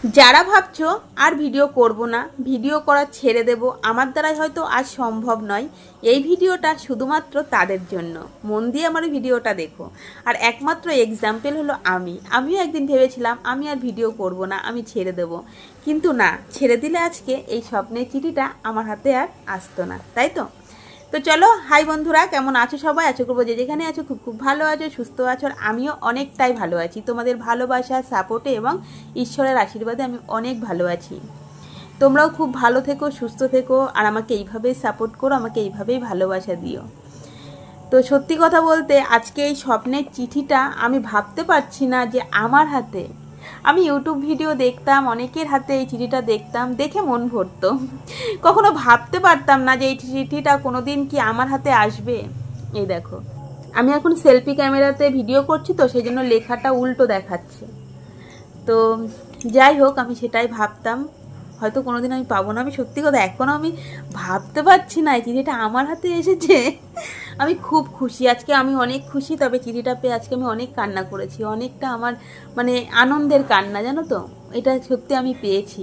যারা ভাবছো আর ভিডিও করব না, ভিডিও করা ছেড়ে দেব, আমার দ্বারাই হয়তো আজ সম্ভব নয়, এই ভিডিওটা শুধুমাত্র তাদের জন্য। মন দিয়ে আমার ভিডিওটা দেখো। আর একমাত্র এক্সাম্পল হলো আমিও একদিন ভেবেছিলাম আমি আর ভিডিও করব না, আমি ছেড়ে দেব, কিন্তু না, ছেড়ে দিলে আজকে এই স্বপ্নের চিঠিটা আমার হাতে আর আসতো না, তাই তো? তো চলো, হাই বন্ধুরা, কেমন আছো সবাই? আশা করবো যে যেখানে আছো খুব খুব ভালো আছো, সুস্থ আছো। আর আমিও অনেকটাই ভালো আছি, তোমাদের ভালোবাসা, সাপোর্টে এবং ঈশ্বরের আশীর্বাদে আমি অনেক ভালো আছি। তোমরাও খুব ভালো থেকো, সুস্থ থেকো, আর আমাকে এইভাবেই সাপোর্ট করো, আমাকে এইভাবেই ভালোবাসা দিও। তো সত্যি কথা বলতে, আজকে এই স্বপ্নের চিঠিটা আমি ভাবতে পারছি না যে আমার হাতে। আমি ইউটিউব ভিডিও দেখতাম, অনেকের হাতে এই চিঠিটা দেখতাম, দেখে মন ভরতো। কখনো ভাবতে পারতাম না যে এই চিঠিটা কোনোদিন কি আমার হাতে আসবে। এই দেখো, আমি এখন সেলফি ক্যামেরাতে ভিডিও করছি, তো সেই জন্য লেখাটা উল্টো দেখাচ্ছে। তো যাই হোক, আমি সেটাই ভাবতাম হয়তো কোনোদিন আমি পাবো না। আমি সত্যি কথা এখনও আমি ভাবতে পারছি না এই চিঠিটা আমার হাতে এসেছে। আমি খুব খুশি, আজকে আমি অনেক খুশি। তবে চিঠিটা পেয়ে আজকে আমি অনেক কান্না করেছি, অনেকটা আমার মানে আনন্দের কান্না, জানো তো? এটা সত্যি আমি পেয়েছি,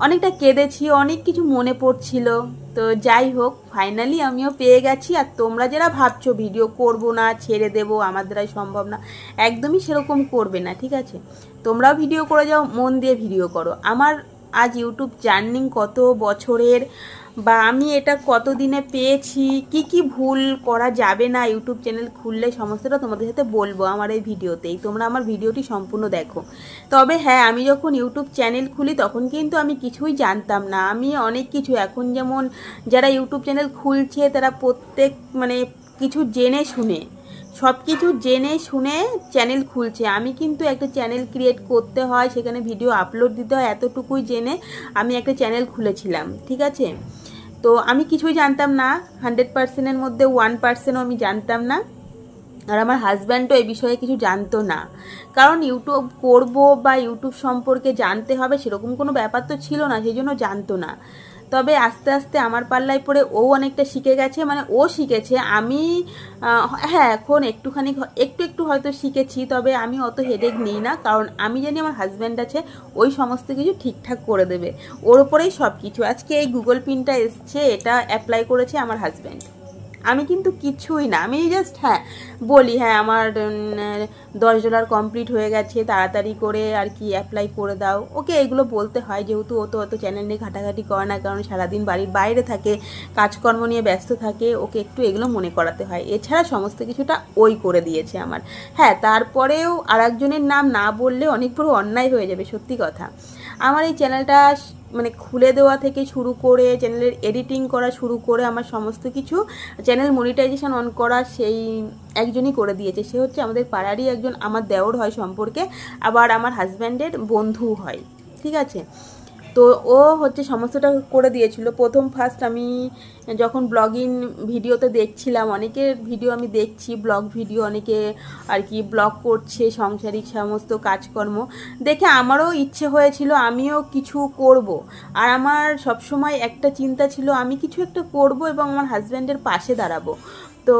অনেকটা কেঁদেছি, অনেক কিছু মনে পড়ছিল। তো যাই হোক, ফাইনালি আমিও পেয়ে গেছি। আর তোমরা যারা ভাবছো ভিডিও করব না, ছেড়ে দেব, আমার দ্বারাই সম্ভব না, একদমই সেরকম করবে না, ঠিক আছে? তোমরাও ভিডিও করে যাও, মন দিয়ে ভিডিও করো। আমার আজ ইউটিউব জার্নি কত বছরের, বা আমি এটা কত দিনে পেয়েছি, কি কি ভুল করা যাবে না ইউটিউব চ্যানেল খুললে, সমস্তটা তোমাদের সাথে বলবো আমার এই ভিডিওতেই। তোমরা আমার ভিডিওটি সম্পূর্ণ দেখো। তবে হ্যাঁ, আমি যখন ইউটিউব চ্যানেল খুলি তখন কিন্তু আমি কিছুই জানতাম না। আমি অনেক কিছু, এখন যেমন যারা ইউটিউব চ্যানেল খুলছে তারা প্রত্যেক মানে কিছু জেনে শুনে, সব কিছু জেনে শুনে চ্যানেল খুলছে। আমি কিন্তু একটা চ্যানেল ক্রিয়েট করতে হয়, সেখানে ভিডিও আপলোড দিতে হয়, এতটুকুই জেনে আমি একটা চ্যানেল খুলেছিলাম, ঠিক আছে? তো আমি কিছুই জানতাম না, 100%-এর মধ্যে 1%ও আমি জানতাম না। আর আমার হাজব্যান্ডও এই বিষয়ে কিছু জানতো না, কারণ ইউটিউব করব বা ইউটিউব সম্পর্কে জানতে হবে সেরকম কোনো ব্যাপার তো ছিল না, সেই জন্য জানতো না। তবে আস্তে আস্তে আমার পাল্লায় পড়ে ও অনেকটা শিখে গেছে, মানে ও শিখেছে। আমি হ্যাঁ, এখন একটুখানি একটু হয়তো শিখেছি, তবে আমি অত হেডেক নিই না, কারণ আমি জানি আমার হাজব্যান্ড আছে, ওই সমস্ত কিছু ঠিকঠাক করে দেবে, ওর ওপরেই সব কিছু। আজকে এই গুগল পিনটা এসছে, এটা অ্যাপ্লাই করেছে আমার হাজব্যান্ড, আমি কিন্তু কিছুই না। আমি জাস্ট হ্যাঁ বলি, হ্যাঁ আমার $10 কমপ্লিট হয়ে গেছে, তাড়াতাড়ি করে আর কি অ্যাপ্লাই করে দাও। ওকে এগুলো বলতে হয়, যেহেতু ও তো অত চ্যানেল নিয়ে ঘাটাঘাটি করে না, কারণ সারাদিন বাড়ির বাইরে থাকে, কাজকর্ম নিয়ে ব্যস্ত থাকে, ওকে একটু এগুলো মনে করাতে হয়। এছাড়া সমস্ত কিছুটা ওই করে দিয়েছে আমার। হ্যাঁ, তারপরেও আর একজনের নাম না বললে অনেক বড় অন্যায় হয়ে যাবে, সত্যি কথা। আমার এই চ্যানেলটা মানে খুলে দেওয়া থেকে শুরু করে, চ্যানেলের এডিটিং করা শুরু করে, আমার সমস্ত কিছু, চ্যানেল মনিটাইজেশন অন করা সেই একজনই করে দিয়েছে। সে হচ্ছে আমাদের পাড়ারই একজন, আমার দেওর হয় সম্পর্কে, আবার আমার হাজব্যান্ডের বন্ধু হয়, ঠিক আছে? তো ও হচ্ছে সমস্তটা করে দিয়েছিল। প্রথম ফার্স্ট আমি যখন ব্লগিং ভিডিওতে দেখছিলাম, অনেকের ভিডিও আমি দেখছি, ব্লগ ভিডিও, অনেকে আর কি ব্লগ করছে, সাংসারিক সমস্ত কাজকর্ম দেখে আমারও ইচ্ছে হয়েছিল আমিও কিছু করব। আর আমার সবসময় একটা চিন্তা ছিল আমি কিছু একটা করব এবং আমার হাজব্যান্ডের পাশে দাঁড়াবো। তো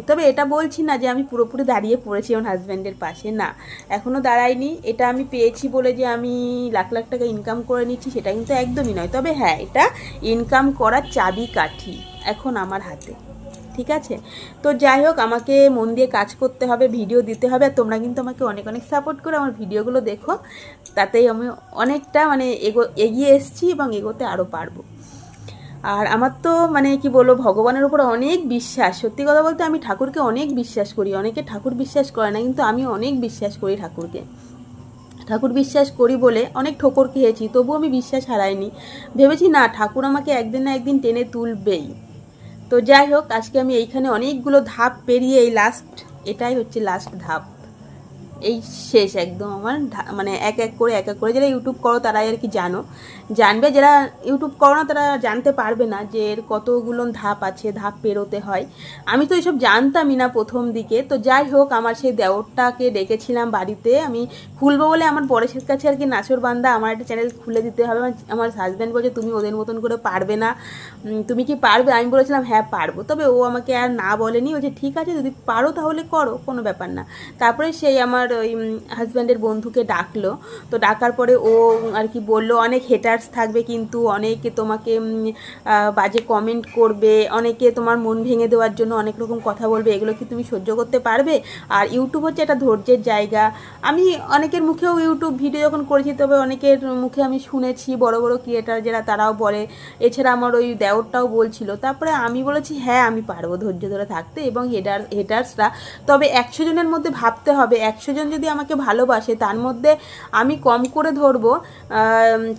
তবে এটা বলছি না যে আমি পুরোপুরি দাঁড়িয়ে পড়েছি আমার হাজব্যান্ডের পাশে, না, এখনও দাঁড়াইনি। এটা আমি পেয়েছি বলে যে আমি লাখ লাখ টাকা ইনকাম করে নিচ্ছি সেটা কিন্তু একদমই নয়। তবে হ্যাঁ, এটা ইনকাম করার চাবিকাঠি এখন আমার হাতে, ঠিক আছে? তো যাই হোক, আমাকে মন দিয়ে কাজ করতে হবে, ভিডিও দিতে হবে। আর তোমরা কিন্তু আমাকে অনেক অনেক সাপোর্ট করে আমার ভিডিওগুলো দেখো, তাতেই আমি অনেকটা মানে এগিয়ে এসেছি এবং এগোতে আরও পারবো। আর আমার তো মানে কি বলবো, ভগবানের উপর অনেক বিশ্বাস। সত্যি কথা বলতে আমি ঠাকুরকে অনেক বিশ্বাস করি। অনেকে ঠাকুর বিশ্বাস করে না, কিন্তু আমি অনেক বিশ্বাস করি ঠাকুরকে। ঠাকুর বিশ্বাস করি বলে অনেক ঠোকর খেয়েছি, তবু আমি বিশ্বাস হারাইনি। ভেবেছি না, ঠাকুর আমাকে একদিন না একদিন টেনে তুলবেই। তো যাই হোক, আজকে আমি এইখানে অনেকগুলো ধাপ পেরিয়ে এই লাস্ট, এটাই হচ্ছে লাস্ট ধাপ, এই শেষ একদম আমার। মানে এক এক করে যারা ইউটিউব করো তারাই আর কি জানবে, যারা ইউটিউব করো না তারা জানতে পারবে না যে এর কতগুলো ধাপ আছে, ধাপ পেরোতে হয়। আমি তো এইসব জানতামই না প্রথম দিকে। তো যাই হোক, আমার সেই দেওরটাকে ডেকেছিলাম বাড়িতে, আমি খুলবো বলে আমার বরের কাছে আর কি নাছর বান্দা, আমার একটা চ্যানেল খুলে দিতে হবে। আমার হাজব্যান্ড বলছে তুমি ওদের মতন করে পারবে না, তুমি কি পারবে? আমি বলেছিলাম হ্যাঁ পারবো। তবে ও আমাকে আর না বলেনি, বলছে ঠিক আছে যদি পারো তাহলে করো, কোনো ব্যাপার না। তারপরে সেই আমার ওই হাজব্যান্ডের বন্ধুকে ডাকলো। তো ডাকার পরে ও আর কি বললো অনেক হেটার্স থাকবে, কিন্তু অনেকে তোমাকে বাজে কমেন্ট করবে, অনেকে তোমার মন ভেঙে দেওয়ার জন্য অনেক রকম কথা বলবে, এগুলো কি তুমি সহ্য করতে পারবে? আর ইউটিউব হচ্ছে একটা ধৈর্যের জায়গা। আমি অনেকের মুখেও ইউটিউব ভিডিও যখন করেছি, তবে অনেকের মুখে আমি শুনেছি, বড় বড় ক্রিয়েটার যারা তারাও বলে, এছাড়া আমার ওই দেওরটাও বলছিল। তারপরে আমি বলেছি হ্যাঁ আমি পারবো ধৈর্য ধরে থাকতে। এবং হেটার্সরা তবে 100 জনের মধ্যে ভাবতে হবে 100 জন যদি আমাকে ভালোবাসে, তার মধ্যে আমি কম করে ধরবো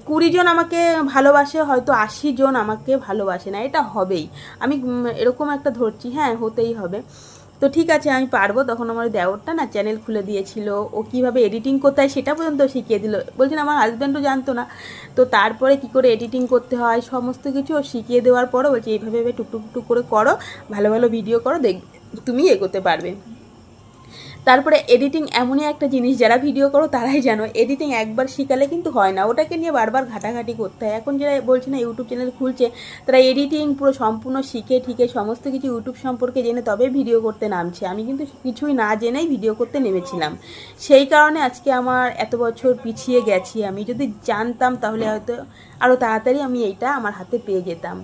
20 জন আমাকে ভালোবাসে, হয়তো 80 জন আমাকে ভালোবাসে না, এটা হবেই। আমি এরকম একটা ধরছি, হ্যাঁ হতেই হবে। তো ঠিক আছে আমি পারবো। তখন আমার দেওরটা না চ্যানেল খুলে দিয়েছিল, ও কীভাবে এডিটিং করতে হয় সেটা পর্যন্ত শিখিয়ে দিল। বলছেন আমার হাজব্যান্ডও জানতো না। তো তারপরে কি করে এডিটিং করতে হয় সমস্ত কিছু ও শিখিয়ে দেওয়ার পরও বলছে এইভাবে টুকটুক টুক করে করো, ভালো ভালো ভিডিও করো, দেখ তুমি এগোতে পারবে। তারপরে এডিটিং এমনই একটা জিনিস, যারা ভিডিও করো তারাই জানো, এডিটিং একবার শিখালে কিন্তু হয় না, ওটাকে নিয়ে বারবার ঘাটাঘাটি করতে হয়। এখন যারা বলছে না ইউটিউব চ্যানেল খুলছে, তারা এডিটিং পুরো সম্পূর্ণ শিখে ঠিকে সমস্ত কিছু ইউটিউব সম্পর্কে জেনে তবে ভিডিও করতে নামছে। আমি কিন্তু কিছুই না জেনেই ভিডিও করতে নেমেছিলাম, সেই কারণে আজকে আমার এত বছর পিছিয়ে গেছি। আমি যদি জানতাম তাহলে হয়তো আরও তাড়াতাড়ি আমি এইটা আমার হাতে পেয়ে যেতাম।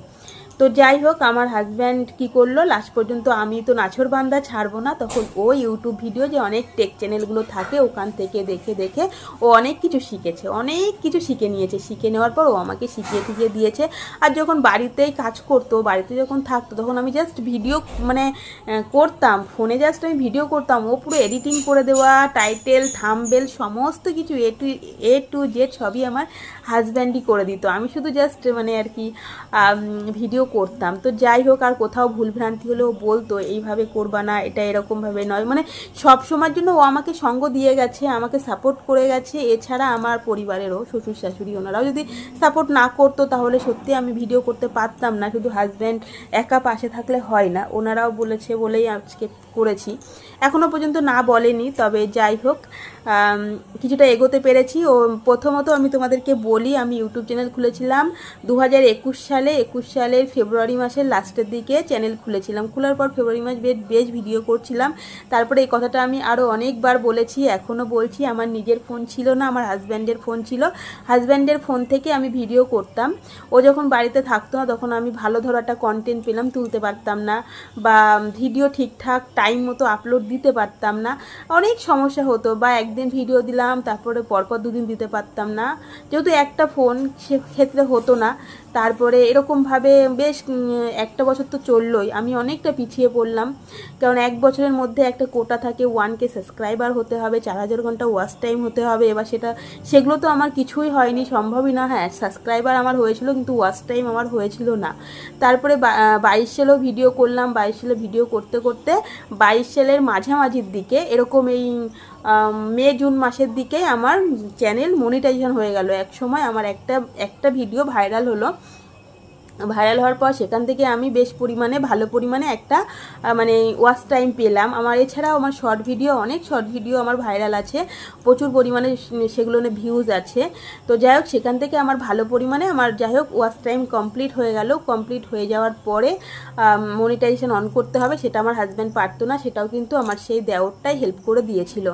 তো যাই হোক, আমার হাজব্যান্ড কি করলো লাস্ট পর্যন্ত, আমি তো নাছর বান্দা ছাড়বো না, তখন ও ইউটিউব ভিডিও যে অনেক টেক চ্যানেলগুলো থাকে ওখান থেকে দেখে দেখে ও অনেক কিছু শিখেছে, অনেক কিছু শিখে নিয়েছে। শিখে নেওয়ার পর ও আমাকে শিখিয়ে দিয়েছে। আর যখন বাড়িতেই কাজ করতো, বাড়িতে যখন থাকতো, তখন আমি জাস্ট ভিডিও মানে করতাম, ফোনে জাস্ট আমি ভিডিও করতাম, ও পুরো এডিটিং করে দেওয়া, টাইটেল থাম্বনেল সমস্ত কিছু এ টু জেড সবই আমার হাজব্যান্ডই করে দিত। আমি শুধু জাস্ট মানে আর কি ভিডিও করতাম। তো যাই হোক, আর কোথাও ভুলভ্রান্তি হলেও বলতো এইভাবে করবা না, এটা এরকমভাবে নয়, মানে সব সময়ের জন্য ও আমাকে সঙ্গ দিয়ে গেছে, আমাকে সাপোর্ট করে গেছে। এছাড়া আমার পরিবারেরও শ্বশুর শাশুড়ি ওনারাও যদি সাপোর্ট না করতো তাহলে সত্যি আমি ভিডিও করতে পারতাম না। শুধু হাজব্যান্ড একা পাশে থাকলে হয় না, ওনারাও বলেছে বলেই আজকে করেছি। এখনও পর্যন্ত না বলেনি, তবে যাই হোক কিছুটা এগোতে পেরেছি। ও প্রথমত আমি তোমাদেরকে বলি, আমি ইউটিউব চ্যানেল খুলেছিলাম 2021 সালে, 21 সালের ফেব্রুয়ারি মাসের লাস্টের দিকে চ্যানেল খুলেছিলাম। খোলার পর ফেব্রুয়ারি মাস বেশ ভিডিও করছিলাম। তারপরে এই কথাটা আমি আরও অনেকবার বলেছি, এখনও বলছি, আমার নিজের ফোন ছিল না, আমার হাজব্যান্ডের ফোন ছিল। হাজব্যান্ডের ফোন থেকে আমি ভিডিও করতাম। ও যখন বাড়িতে থাকতো না তখন আমি ভালো ধরাটা কন্টেন্ট পেলাম, তুলতে পারতাম না, বা ভিডিও ঠিকঠাক টাইম মতো আপলোড দিতে পারতাম না, অনেক সমস্যা হতো। বা একদিন ভিডিও দিলাম তারপরে পরপর 2 দিন দিতে পারতাম না, যেহেতু একটা ফোন সেক্ষেত্রে হতো না। তারপরে এরকমভাবে বেশ একটা বছর তো চললোই, আমি অনেকটা পিছিয়ে পড়লাম। কারণ 1 বছরের মধ্যে একটা কোটা থাকে, 1K সাবস্ক্রাইবার হতে হবে, 4000 ঘন্টা ওয়াচ টাইম হতে হবে। এবার সেগুলো তো আমার কিছুই হয়নি, সম্ভবই না। হ্যাঁ সাবস্ক্রাইবার আমার হয়েছিল কিন্তু ওয়াচ টাইম আমার হয়েছিল না। তারপরে 22 সালেও ভিডিও করলাম, 22 সালে ভিডিও করতে করতে 22 সালের মাঝামাঝির দিকে, এরকম এই মে জুন মাসের দিকে আমার চ্যানেল মনিটাইজেশন হয়ে গেল। এক সময় আমার একটা ভিডিও ভাইরাল হলো, ভাইরাল হওয়ার পর সেখান থেকে আমি বেশ ভালো পরিমাণে একটা মানে ওয়াচ টাইম পেলাম। আমার এছাড়াও আমার শর্ট ভিডিও, অনেক শর্ট ভিডিও আমার ভাইরাল আছে, প্রচুর পরিমাণে সেগুলো ভিউজ আছে। তো যাই হোক, সেখান থেকে আমার ভালো পরিমাণে আমার যাই হোক ওয়াচ টাইম কমপ্লিট হয়ে গেল। কমপ্লিট হয়ে যাওয়ার পরে মনিটাইজেশন অন করতে হবে, সেটা আমার হাজব্যান্ড পারতো না, সেটাও কিন্তু আমার সেই দেওরটাই হেল্প করে দিয়েছিল।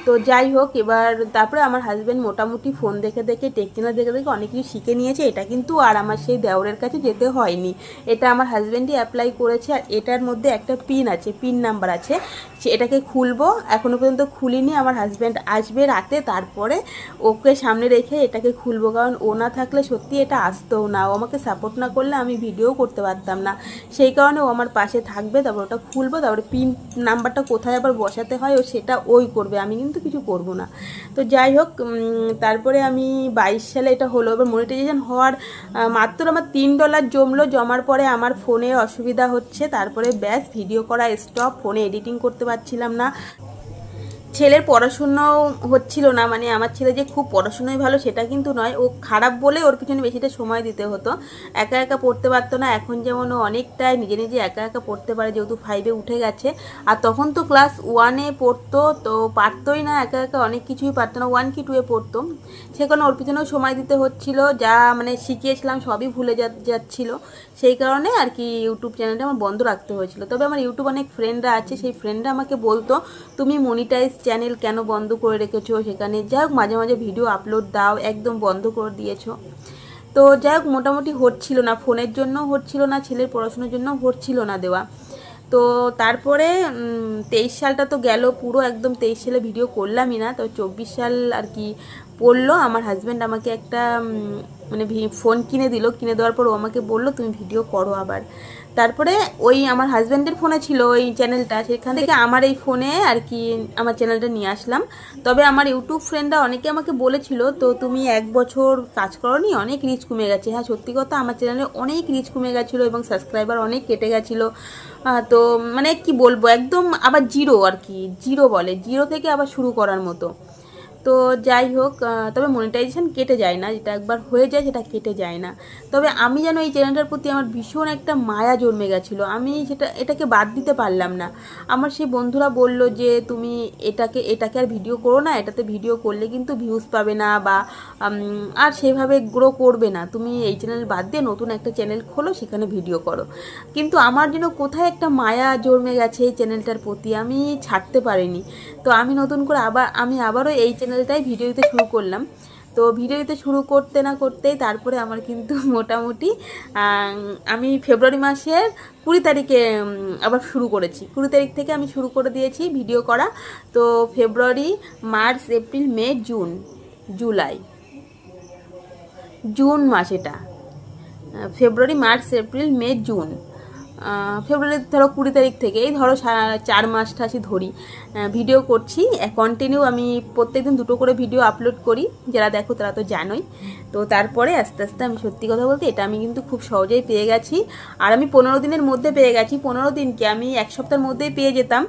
তো যাই হোক, এবার তারপরে আমার হাজব্যান্ড মোটামুটি ফোন দেখে দেখে টেক চ্যানেল দেখে দেখে অনেক কিছু শিখে নিয়েছে। এটা কিন্তু আর আমার সেই দেওরের কাছে যেতে হয়নি, এটা আমার হাজব্যান্ডই অ্যাপ্লাই করেছে। আর এটার মধ্যে একটা পিন আছে, পিন নাম্বার আছে, এটাকে খুলবো, এখনও পর্যন্ত খুলিনি। আমার হাজব্যান্ড আসবে রাতে, তারপরে ওকে সামনে রেখে এটাকে খুলবো, কারণ ও না থাকলে সত্যি এটা আসতেও না, ও আমাকে সাপোর্ট না করলে আমি ভিডিও করতে পারতাম না। সেই কারণে ও আমার পাশে থাকবে, তারপর ওটা খুলবো, তারপরে পিন নাম্বারটা কোথায় আবার বসাতে হয় ও সেটা ওই করবে, আমি কিন্তু কিছু করব না। তো যাই হোক, তারপরে আমি 22 সালে এটা হলো। এবার মনিটাইজেশন হওয়ার মাত্র আমার $3 জমলো, জমার পরে আমার ফোনের অসুবিধা হচ্ছে, তারপরে ব্যাস ভিডিও করা স্টপ, ফোনে এডিটিং করতে পারছিলাম না। ছেলের পড়াশুনাও হচ্ছিল না, মানে আমার ছেলে যে খুব পড়াশোনায় ভালো সেটা কিন্তু নয়, ও খারাপ বলে ওর পিছনে বেশিটা সময় দিতে হতো, একা একা পড়তে পারতো না। এখন যেমন ও অনেকটাই নিজে নিজে একা একা পড়তে পারে, যেহেতু 5-এ উঠে গেছে। আর তখন তো ক্লাস 1-এ পড়তো, তো পারতোই না একা একা, অনেক কিছুই পারতো না, 1 কি 2-এ পড়তো, সে কারণে ওর পিছনেও সময় দিতে হচ্ছিল, যা মানে শিখিয়েছিলাম সবই ভুলে যাচ্ছিল। সেই কারণে আর কি ইউটিউব চ্যানেলটা আমার বন্ধ রাখতে হয়েছিল। তবে আমার ইউটিউব অনেক ফ্রেন্ডরা আছে, সেই ফ্রেন্ডরা আমাকে বলতো তুমি মনিটাইজ চ্যানেল কেন বন্ধ করে রেখেছো, সেখানে যাই হোক মাঝে মাঝে ভিডিও আপলোড দাও, একদম বন্ধ করে দিয়েছো। তো যাই হোক মোটামুটি হচ্ছিল না, ফোনের জন্য হচ্ছিল না, ছেলের পড়াশোনার জন্য হচ্ছিল না দেওয়া। তো তারপরে 23 সালটা তো গেল পুরো, একদম 23 সালে ভিডিও করলামই না। তো 24 সাল আর কি পড়লো, আমার হাজব্যান্ড আমাকে একটা মানে ফোন কিনে দিল, কিনে দেওয়ার পর ও আমাকে বললো তুমি ভিডিও করো আবার। তারপরে ওই আমার হাজব্যান্ডের ফোনে ছিল ওই চ্যানেলটা, সেখান থেকে আমার এই ফোনে আর কি আমার চ্যানেলটা নিয়ে আসলাম। তবে আমার ইউটিউব ফ্রেন্ডরা অনেকে আমাকে বলেছিল তো তুমি 1 বছর কাজ করোনি, অনেক রিচ কমে গেছে। হ্যাঁ সত্যি কথা, আমার চ্যানেলে অনেক রিচ কমে গেছিলো এবং সাবস্ক্রাইবার অনেক কেটে গেছিলো। তো মানে কি বলবো, একদম আবার জিরো আর কি, জিরো বলে, জিরো থেকে আবার শুরু করার মতো। তো যাই হোক, তবে মনিটাইজেশন কেটে যায় না, যেটা একবার হয়ে যায় সেটা কেটে যায় না। তবে আমি যেন এই চ্যানেলটার প্রতি আমার ভীষণ একটা মায়া জন্মে গেছিলো, আমি এটাকে বাদ দিতে পারলাম না। আমার সেই বন্ধুরা বলল যে তুমি এটাকে আর ভিডিও করো না, এটাতে ভিডিও করলে কিন্তু ভিউজ পাবে না বা আর সেভাবে গ্রো করবে না, তুমি এই চ্যানেল বাদ দিয়ে নতুন একটা চ্যানেল খোলো, সেখানে ভিডিও করো। কিন্তু আমার যেন কোথায় একটা মায়া জন্মে গেছে এই চ্যানেলটার প্রতি, আমি ছাড়তে পারিনি। তো আমি নতুন করে আবারও এই চ্যানেলটাই ভিডিও দিতে শুরু করলাম। তো ভিডিও দিতে শুরু করতে না করতেই তারপরে আমার কিন্তু মোটামুটি আমি ফেব্রুয়ারি মাসের 20 তারিখে আবার শুরু করেছি, 20 তারিখ থেকে আমি শুরু করে দিয়েছি ভিডিও করা। তো ফেব্রুয়ারি, মার্চ, এপ্রিল, মে, জুন, জুলাই, জুন মাস, এটা ফেব্রুয়ারি, মার্চ, এপ্রিল, মে, জুন, ফেব্রুয়ারি ধরো 20 তারিখ থেকে, এই ধরো 4 মাস ঠাসি ধরি ভিডিও করছি কন্টিনিউ। আমি প্রত্যেকদিন 2টো করে ভিডিও আপলোড করি, যারা দেখো তারা তো জানোই। তো তারপরে আস্তে আস্তে আমি সত্যি কথা বলতে এটা আমি কিন্তু খুব সহজেই পেয়ে গেছি। আর আমি 15 দিনের মধ্যে পেয়ে গেছি, 15 দিনকে আমি 1 সপ্তাহের মধ্যেই পেয়ে যেতাম।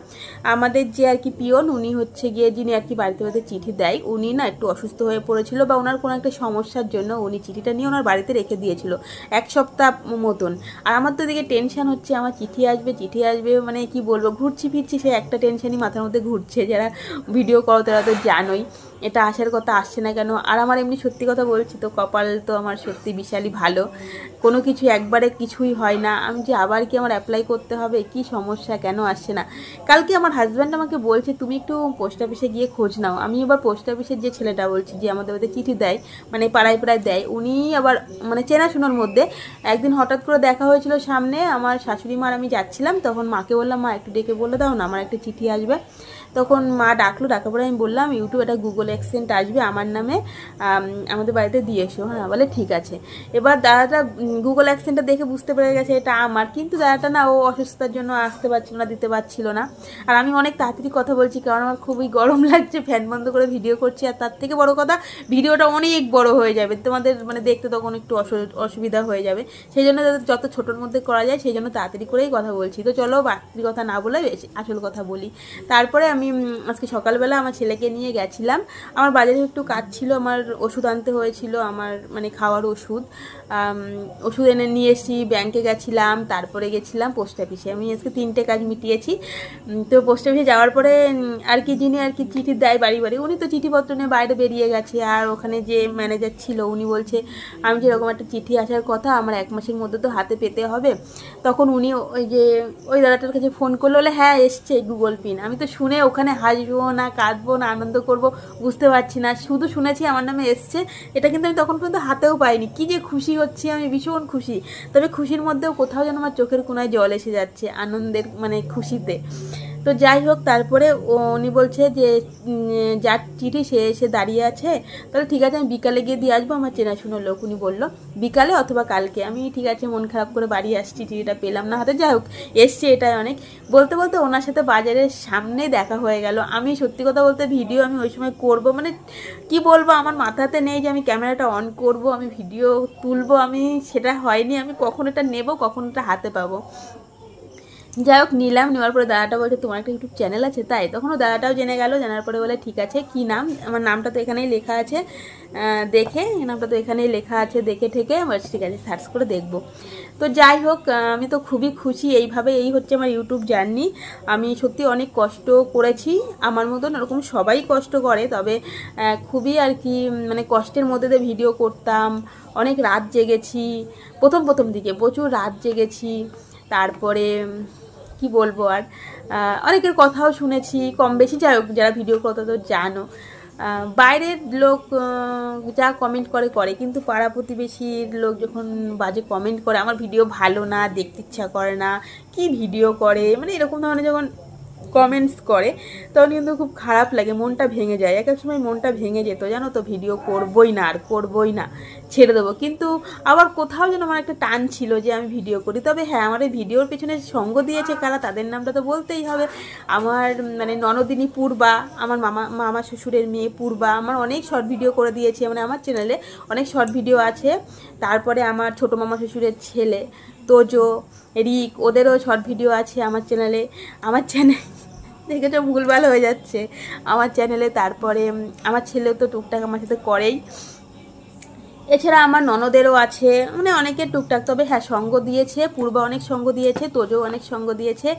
আমাদের যে আর কি পিয়ন, উনি হচ্ছে গিয়ে যিনি আর কি বাড়িতে বাড়িতে চিঠি দেয়, উনি না একটু অসুস্থ হয়ে পড়েছিল বা ওনার কোনো একটা সমস্যার জন্য উনি চিঠিটা নিয়ে ওনার বাড়িতে রেখে দিয়েছিল 1 সপ্তাহ মতন। আর আমার তো এদিকে টেনশন হচ্ছে, আমার চিঠি আসবে মানে কি বলবো, ঘুরছি ফিরছি, সে একটা টেনশনই মাথার মধ্যে ঘুরছে। যারা ভিডিও করো তারা তো জানোই এটা আসার কথা, আসছে না কেন। আর আমার এমনি সত্যি কথা বলছি তো কপাল তো আমার সত্যি বিশালই ভালো, কোনো কিছু একবারে কিছুই হয় না। আমি যে আবার কি আমার অ্যাপ্লাই করতে হবে, কি সমস্যা, কেন আসছে না। কালকে আমার হাজব্যান্ড আমাকে বলছে তুমি একটু পোস্ট অফিসে গিয়ে খোঁজ নাও। আমি এবার পোস্ট অফিসের যে ছেলেটা বলছি, যে আমাদের বাড়িতে চিঠি দেয়, মানে পাড়ায় পাড়ায় দেয়, উনি আবার মানে চেনাশোনার মধ্যে। একদিন হঠাৎ করে দেখা হয়েছিল সামনে, আমার শাশুড়ি মার আমি যাচ্ছিলাম, তখন মাকে বললাম মা একটু ডেকে বলে দাও না, আমার একটা চিঠি আসবে। তখন মা ডাকলো, ডাকার পরে আমি বললাম ইউটিউব একটা গুগল অ্যাক্সেন্ট আসবে আমার নামে, আমাদের বাড়িতে দিয়ে এসো। হ্যাঁ বলে ঠিক আছে। এবার দাদাটা গুগল অ্যাক্সেন্টটা দেখে বুঝতে পেরে গেছে এটা আমার, কিন্তু দাদাটা না, ও অসুস্থতার জন্য আসতে পারছিল না, দিতে পারছিল না। আর আমি অনেক তাড়াতাড়ি কথা বলছি কারণ আমার খুবই গরম লাগছে, ফ্যান বন্ধ করে ভিডিও করছি। আর তার থেকে বড় কথা, ভিডিওটা অনেক বড় হয়ে যাবে, তোমাদের মানে দেখতে তখন একটু অসুবিধা হয়ে যাবে। সেই জন্য যত ছোটোর মধ্যে করা যায় সেই জন্য তাড়াতাড়ি করেই কথা বলছি। তো চলো বাড়তি কথা না বলে আসল কথা বলি। তারপরে আমি আজকে সকালবেলা আমার ছেলেকে নিয়ে গেছিলাম, আমার বাজারে একটু কাজ ছিল, আমার ওষুধ আনতে হয়েছিল, আমার মানে খাওয়ার ওষুধ এনে নিয়ে এসেছি, ব্যাংকে গেছিলাম, তারপরে গেছিলাম পোস্ট অফিসে। আমি আজকে 3টে কাজ মিটিয়েছি। তো পোস্ট অফিসে যাওয়ার পরে আর কি যিনি আর কি চিঠি দেয় বাড়ি বাড়ি, উনি তো চিঠিপত্র নিয়ে বাইরে বেরিয়ে গেছে। আর ওখানে যে ম্যানেজার ছিল উনি বলছে আমি যেরকম একটা চিঠি আসার কথা, আমার 1 মাসের মধ্যে তো হাতে পেতে হবে। তখন উনি ওই দাদাটার কাছে ফোন করলো, বলে হ্যাঁ এসছে গুগল পিন। আমি তো শুনে ওখানে হাসবো না কাঁদবো না আনন্দ করব বুঝতে পারছি না, শুধু শুনেছি আমার নামে এসছে, এটা কিন্তু আমি তখন পর্যন্ত হাতেও পাইনি। কি যে খুশি হচ্ছি, আমি ভীষণ খুশি। তবে খুশির মধ্যেও কোথাও যেন আমার চোখের কোনায় জল এসে যাচ্ছে আনন্দের মানে খুশিতে। তো যাই হোক, তারপরে উনি বলছে যে যার চিঠি সে এসে দাঁড়িয়ে আছে, তাহলে ঠিক আছে আমি বিকালে গিয়ে দিয়ে আসবো, আমার চেনাশোনা লোক। উনি বললো বিকালে অথবা কালকে। আমি ঠিক আছে মন খারাপ করে বাড়ি আসছি, চিঠিটা পেলাম না হাতে। যাই হোক এসছে, এটাই অনেক। বলতে বলতে ওনার সাথে বাজারের সামনে দেখা হয়ে গেল। আমি সত্যি কথা বলতে ভিডিও আমি ওই সময় করবো মানে কি বলবো, আমার মাথাতে নেই যে আমি ক্যামেরাটা অন করব, আমি ভিডিও তুলবো, আমি সেটা হয়নি। আমি কখন এটা নেব, কখন এটা হাতে পাবো। যাই হোক নিলাম, নেওয়ার পরে দাদাটা বলছে তোমার একটা ইউটিউব চ্যানেল আছে তাই? তখনও দাদাটাও জেনে গেল, জানার পরে বলে ঠিক আছে কি নাম, আমার নামটা তো এখানেই লেখা আছে, দেখে নামটা তো এখানেই লেখা আছে, দেখে ঠেকে ঠিক আছে সার্চ করে দেখবো। তো যাই হোক আমি তো খুবই খুশি। এই হচ্ছে আমার ইউটিউব জার্নি। আমি সত্যি অনেক কষ্ট করেছি, আমার মতন এরকম সবাই কষ্ট করে, তবে খুবই আর কি মানে কষ্টের মধ্যে দিয়ে ভিডিও করতাম, অনেক রাত জেগেছি, প্রথম দিকে প্রচুর রাত জেগেছি। তারপরে কি বলবো আর, অনেকের কথাও শুনেছি কম বেশি, যাই হোক যারা ভিডিও কথা তো জানো, বাইরের লোক যা কমেন্ট করে, কিন্তু পাড়া প্রতিবেশীর লোক যখন বাজে কমেন্ট করে, আমার ভিডিও ভালো না, দেখতে ইচ্ছা করে না, কি ভিডিও করে, মানে এরকম ধরনের যখন কমেন্টস করে তখন কিন্তু খুব খারাপ লাগে, মনটা ভেঙে যায়। এক এক সময় মনটা ভেঙে যেত জানো তো, ভিডিও করবই না আর করবই না, ছেড়ে দেবো। কিন্তু আবার কোথাও যেন আমার একটা টান ছিল যে আমি ভিডিও করি। তবে হ্যাঁ, আমার এই ভিডিওর পেছনে সঙ্গ দিয়েছে কারা, তাদের নামটা তো বলতেই হবে। আমার মানে ননদিনী পূর্বা, আমার মামা শ্বশুরের মেয়ে পূর্বা, আমার অনেক শর্ট ভিডিও করে দিয়েছে, মানে আমার চ্যানেলে অনেক শর্ট ভিডিও আছে। তারপরে আমার ছোটো মামা শ্বশুরের ছেলে তোজো, রিক, ওদেরও শর্ট ভিডিও আছে আমার চ্যানেলে। আমার চ্যানেল দেখেছো ভুলভাল হয়ে যাচ্ছে আমার চ্যানেলে। তারপরে আমার ছেলেও তো টুকটাক আমার সাথে করেই, এছাড়া আমার ননদেরও আছে, মানে অনেকের টুকটাক। তবে হ্যাঁ, সঙ্গ দিয়েছে, পূর্বা অনেক সঙ্গ দিয়েছে, তোজো অনেক সঙ্গ দিয়েছে,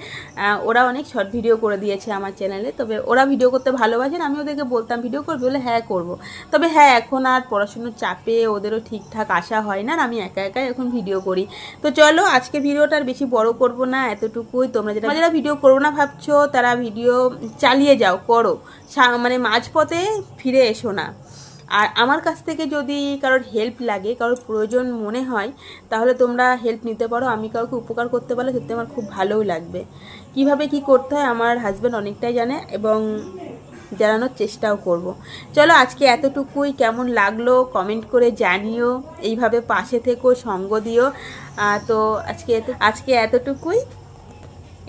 ওরা অনেক শর্ট ভিডিও করে দিয়েছে আমার চ্যানেলে। তবে ওরা ভিডিও করতে ভালোবাসেন, আমি ওদেরকে বলতাম ভিডিও করবে বলে, হ্যাঁ করবো। তবে হ্যাঁ, এখন আর পড়াশুনোর চাপে ওদেরও ঠিকঠাক আসা হয় না, আর আমি একা একাই এখন ভিডিও করি। তো চলো আজকে ভিডিওটা আর বেশি বড় করব না, এতটুকুই। তোমরা যারা ভিডিও করবো না ভাবছো তারা ভিডিও চালিয়ে যাও, করো, মানে মাঝপথে ফিরে এসো না। আর আমার কাছ থেকে যদি কারোর হেল্প লাগে, কারোর প্রয়োজন মনে হয়, তাহলে তোমরা হেল্প নিতে পারো। আমি কাউকে উপকার করতে পারলে সত্যি আমার খুব ভালোও লাগবে। কিভাবে কি করতে হয় আমার হাজব্যান্ড অনেকটাই জানে, এবং জানানোর চেষ্টাও করব। চলো আজকে এতটুকুই। কেমন লাগলো কমেন্ট করে জানিও, এইভাবে পাশে থেকো, সঙ্গ দিও। তো আজকে এতটুকুই।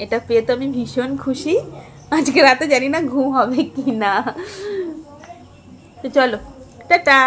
এটা পেয়ে তো আমি ভীষণ খুশি। আজকে রাতে জানি না ঘুম হবে কি না। তো চলো, টাটা।